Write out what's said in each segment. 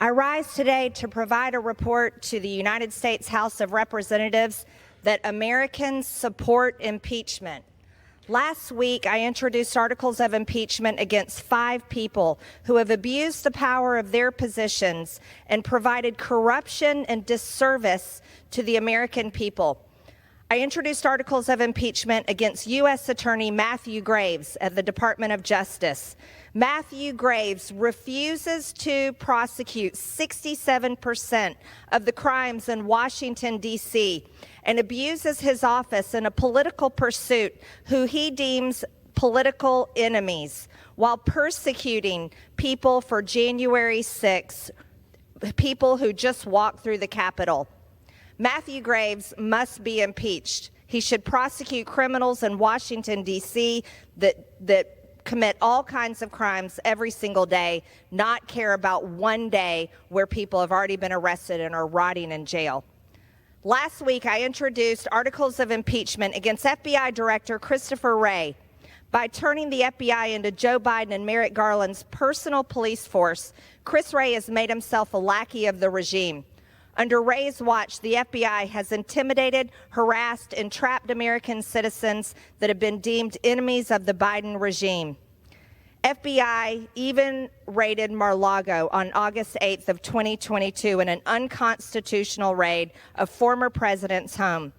I rise today to provide a report to the United States House of Representatives that Americans support impeachment. Last week, I introduced articles of impeachment against 5 people who have abused the power of their positions and provided corruption and disservice to the American people. I introduced articles of impeachment against U.S. Attorney Matthew Graves at the Department of Justice. Matthew Graves refuses to prosecute 67% of the crimes in Washington, D.C., and abuses his office in a political pursuit who he deems political enemies, while persecuting people for January 6, people who just walked through the Capitol. Matthew Graves must be impeached. He should prosecute criminals in Washington, D.C. that commit all kinds of crimes every single day, not care about one day where people have already been arrested and are rotting in jail. Last week, I introduced articles of impeachment against FBI Director Christopher Wray. By turning the FBI into Joe Biden and Merrick Garland's personal police force, Chris Wray has made himself a lackey of the regime. Under Wray's watch, the FBI has intimidated, harassed, and trapped American citizens that have been deemed enemies of the Biden regime. FBI even raided Mar-a-Lago on August 8th of 2022 in an unconstitutional raid of former president's home.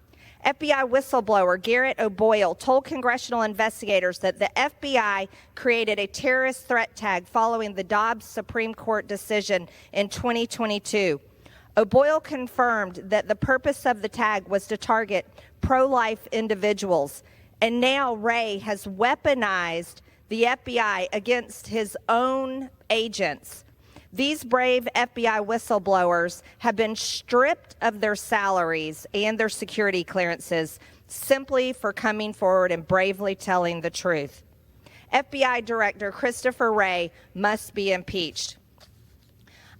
FBI whistleblower Garrett O'Boyle told congressional investigators that the FBI created a terrorist threat tag following the Dobbs Supreme Court decision in 2022. O'Boyle confirmed that the purpose of the tag was to target pro-life individuals, and now Wray has weaponized the FBI against his own agents. These brave FBI whistleblowers have been stripped of their salaries and their security clearances simply for coming forward and bravely telling the truth. FBI Director Christopher Wray must be impeached.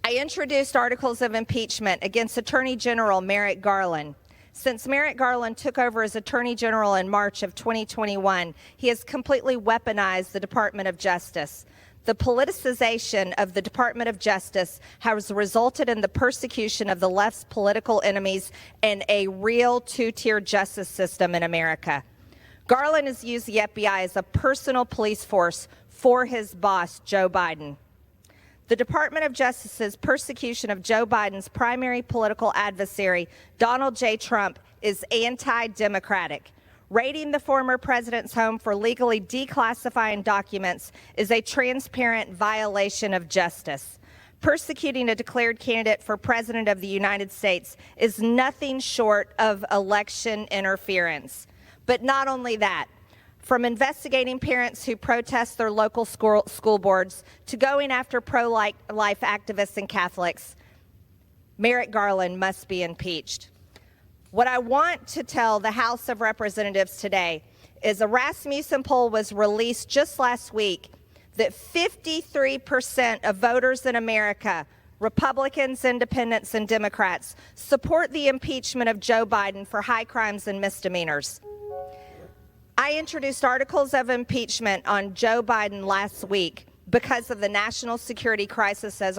I introduced articles of impeachment against Attorney General Merrick Garland. Since Merrick Garland took over as Attorney General in March of 2021, he has completely weaponized the Department of Justice. The politicization of the Department of Justice has resulted in the persecution of the left's political enemies and a real two-tier justice system in America. Garland has used the FBI as a personal police force for his boss, Joe Biden. The Department of Justice's persecution of Joe Biden's primary political adversary, Donald J. Trump, is anti-democratic. Raiding the former president's home for legally declassifying documents is a transparent violation of justice. Persecuting a declared candidate for president of the United States is nothing short of election interference. But not only that. From investigating parents who protest their local school boards to going after pro-life activists and Catholics, Merrick Garland must be impeached. What I want to tell the House of Representatives today is a Rasmussen poll was released just last week that 53% of voters in America, Republicans, Independents, and Democrats, support the impeachment of Joe Biden for high crimes and misdemeanors. I introduced articles of impeachment on Joe Biden last week because of the national security crisis at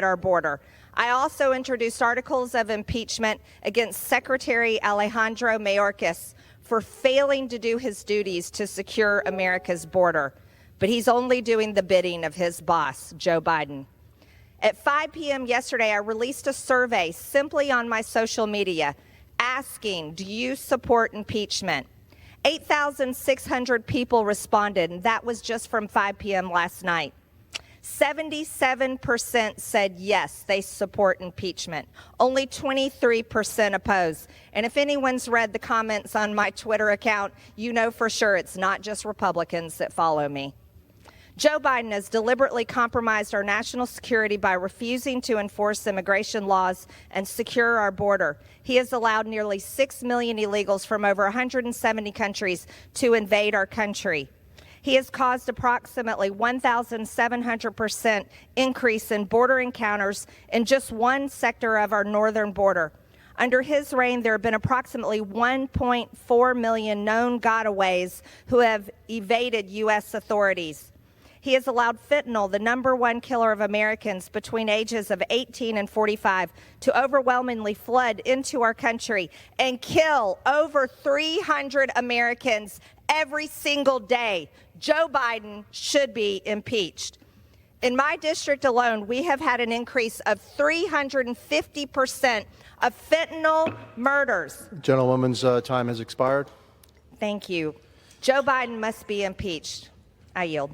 our border. I also introduced articles of impeachment against Secretary Alejandro Mayorkas for failing to do his duties to secure America's border. But he's only doing the bidding of his boss, Joe Biden. At 5 p.m. yesterday, I released a survey simply on my social media asking, do you support impeachment? 8,600 people responded, and that was just from 5 p.m. last night. 77% said yes, they support impeachment. Only 23% oppose. And if anyone's read the comments on my Twitter account, you know for sure it's not just Republicans that follow me. Joe Biden has deliberately compromised our national security by refusing to enforce immigration laws and secure our border. He has allowed nearly 6 million illegals from over 170 countries to invade our country. He has caused approximately 1,700% increase in border encounters in just one sector of our northern border. Under his reign, there have been approximately 1.4 million known gotaways who have evaded U.S. authorities. He has allowed fentanyl, the #1 killer of Americans between ages of 18 and 45, to overwhelmingly flood into our country and kill over 300 Americans every single day. Joe Biden should be impeached. In my district alone, we have had an increase of 350% of fentanyl murders. Gentlewoman's time has expired. Thank you. Joe Biden must be impeached. I yield.